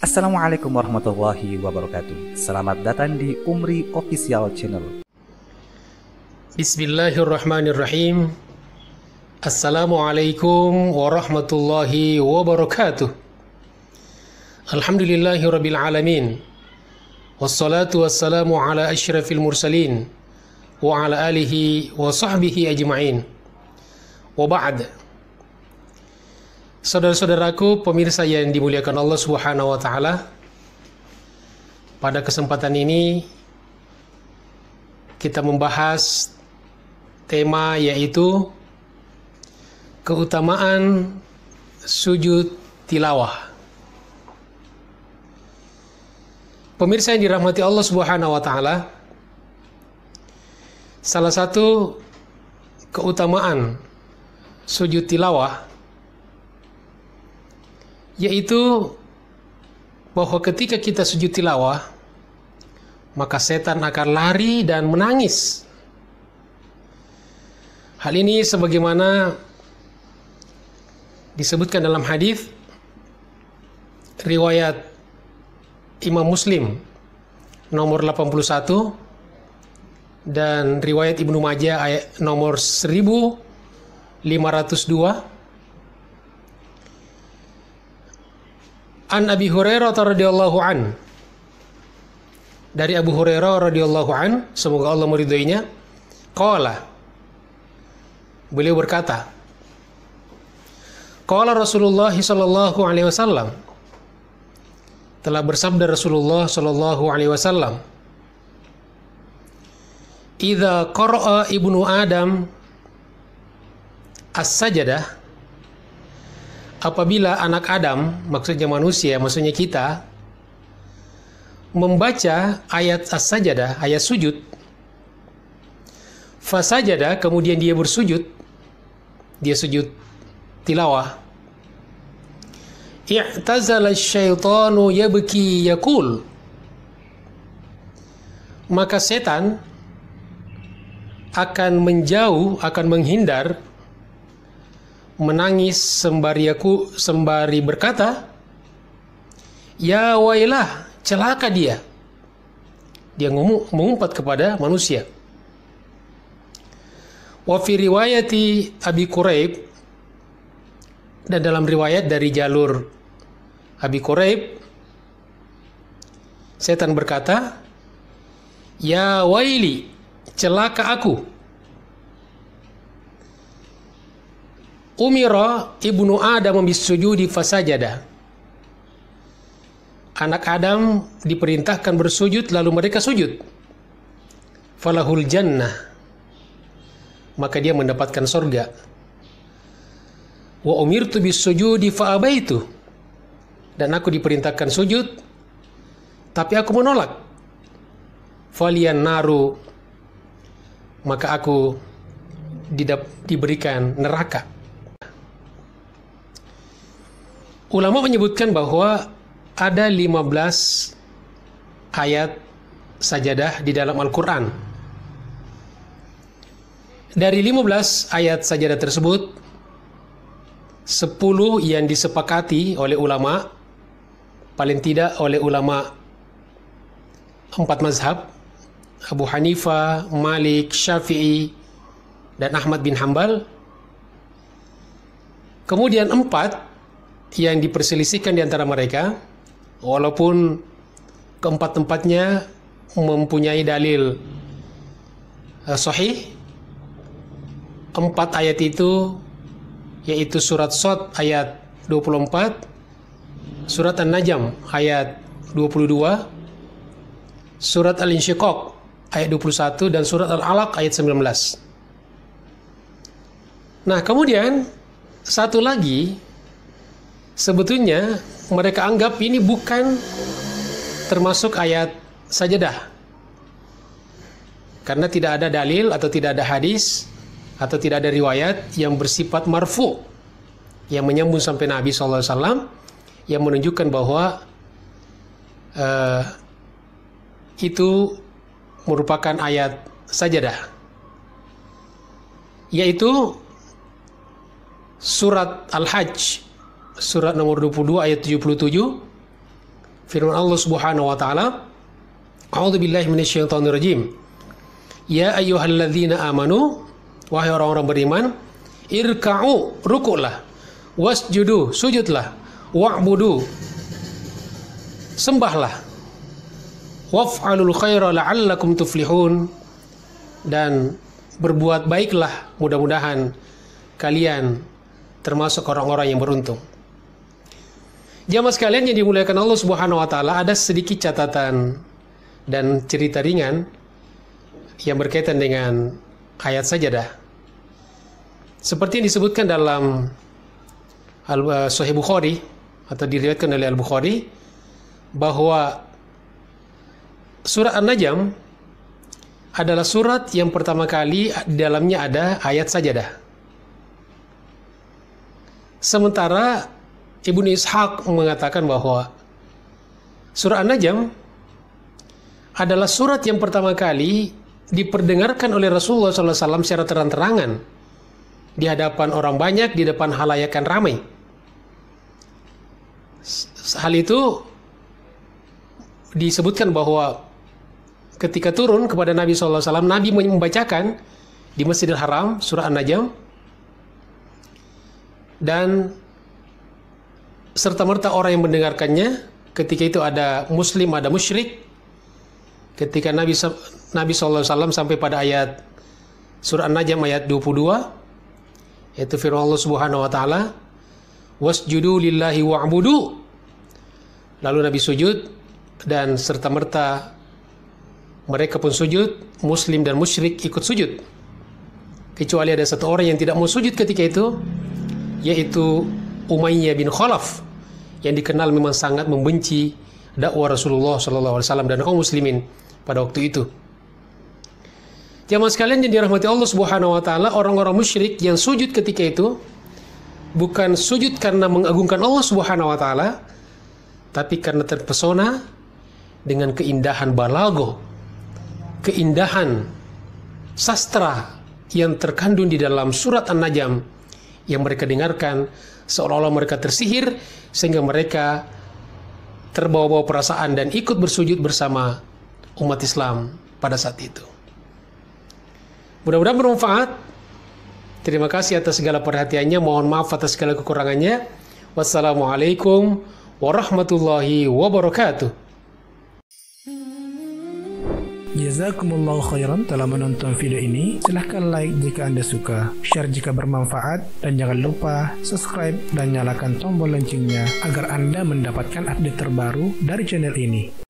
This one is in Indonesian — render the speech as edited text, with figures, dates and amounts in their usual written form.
Assalamualaikum warahmatullahi wabarakatuh. Selamat datang di Umri Official Channel. Bismillahirrahmanirrahim. Assalamualaikum warahmatullahi wabarakatuh. Alhamdulillahirabbil alamin. Wassalatu wassalamu ala asyrafil mursalin wa ala alihi wa sahbihi ajma'in. Wa ba'd. Saudara-saudaraku, pemirsa yang dimuliakan Allah Subhanahu wa taala, pada kesempatan ini kita membahas tema yaitu keutamaan sujud tilawah. Pemirsa yang dirahmati Allah Subhanahu wa taala, salah satu keutamaan sujud tilawah yaitu bahwa ketika kita sujud tilawah, maka setan akan lari dan menangis. Hal ini sebagaimana disebutkan dalam hadis riwayat Imam Muslim nomor 81 dan riwayat Ibnu Majah nomor 1502. An Abi Hurairah radhiyallahu an, dari Abu Hurairah radhiyallahu an, semoga Allah meridhoinya, qala, beliau berkata, qala Rasulullah sallallahu alaihi wasallam, telah bersabda Rasulullah sallallahu alaihi wasallam, idza qara'a ibnu Adam as-sajadah, apabila anak Adam, maksudnya manusia, maksudnya kita, membaca ayat as-sajadah, ayat sujud, fasajada, kemudian dia bersujud, dia sujud tilawah, i'tazala syaitanu yabki yaqul, maka setan akan menjauh, akan menghindar, menangis sembari berkata, ya wailah, celaka dia. Dia mengumpat kepada manusia. Wa fi riwayati Abi Quraib, dan dalam riwayat dari jalur Abi Quraib, setan berkata, ya waili, celaka aku. Umira ibnu Adam bisujudi fasajada. Anak Adam diperintahkan bersujud, lalu mereka sujud. Falahul jannah, maka dia mendapatkan surga. Wa umirtu bisujudi fa'abaitu, dan aku diperintahkan sujud, tapi aku menolak. Falian naru, maka aku diberikan neraka. Ulama menyebutkan bahwa ada 15 ayat sajadah di dalam Al-Quran. Dari 15 ayat sajadah tersebut, 10 yang disepakati oleh ulama, paling tidak oleh ulama 4 mazhab, Abu Hanifah, Malik, Syafi'i, dan Ahmad bin Hanbal. Kemudian 4 yang diperselisihkan di antara mereka, walaupun keempat-empatnya mempunyai dalil sahih. 4 ayat itu yaitu surat Shad ayat 24, surat An-Najm ayat 22, surat Al-Insyiqaq ayat 21, dan surat Al-Alaq ayat 19. Nah, kemudian satu lagi, sebetulnya mereka anggap ini bukan termasuk ayat sajadah, karena tidak ada dalil atau tidak ada hadis atau tidak ada riwayat yang bersifat marfu, yang menyambung sampai Nabi SAW, yang menunjukkan bahwa itu merupakan ayat sajadah, yaitu surat Al-Hajj, surat nomor 22 ayat 77, firman Allah Subhanahu wa taala, A'udzubillahi minasyaitonirrajim. Ya ayyuhalladzina amanu, wahai orang-orang beriman, irka'u, rukuklah, wasjudu, sujudlah, wa'budu, sembahlah, waf'alul khaira la'allakum tuflihun, dan berbuat baiklah, mudah-mudahan kalian termasuk orang-orang yang beruntung. Jamaah sekalian yang dimuliakan Allah Subhanahu wa taala, ada sedikit catatan dan cerita ringan yang berkaitan dengan ayat sajadah. Seperti yang disebutkan dalam Sahih Bukhari atau diriwayatkan oleh Al-Bukhari, bahwa surat An-Najm adalah surat yang pertama kali di dalamnya ada ayat sajadah. Sementara Ibnu Ishaq mengatakan bahwa surah An-Najm adalah surat yang pertama kali diperdengarkan oleh Rasulullah SAW secara terang-terangan di hadapan orang banyak, di depan halayak yang ramai. Hal itu disebutkan bahwa ketika turun kepada Nabi SAW, Nabi membacakan di Masjidil Haram surah An-Najm, dan serta-merta orang yang mendengarkannya, ketika itu ada muslim, ada musyrik. Ketika Nabi SAW sampai pada ayat surah An-Najm ayat 22, yaitu firman Allah Subhanahu wa taala, wasjudu lillahi wa'budu. Lalu Nabi sujud, dan serta-merta mereka pun sujud, muslim dan musyrik ikut sujud. Kecuali ada satu orang yang tidak mau sujud ketika itu, yaitu Umayyah bin Khalaf, yang dikenal memang sangat membenci dakwah Rasulullah SAW dan kaum muslimin pada waktu itu. Jamaah sekalian yang dirahmati Allah Subhanahu wa taala, orang-orang musyrik yang sujud ketika itu bukan sujud karena mengagungkan Allah Subhanahu wa taala, tapi karena terpesona dengan keindahan balaghah, keindahan sastra yang terkandung di dalam surat An-Najm yang mereka dengarkan, seolah-olah mereka tersihir sehingga mereka terbawa-bawa perasaan dan ikut bersujud bersama umat Islam pada saat itu. Mudah-mudahan bermanfaat. Terima kasih atas segala perhatiannya. Mohon maaf atas segala kekurangannya. Wassalamualaikum warahmatullahi wabarakatuh. Jazakumullahu khairan telah menonton video ini. Silahkan like jika Anda suka, share jika bermanfaat, dan jangan lupa subscribe dan nyalakan tombol loncengnya agar Anda mendapatkan update terbaru dari channel ini.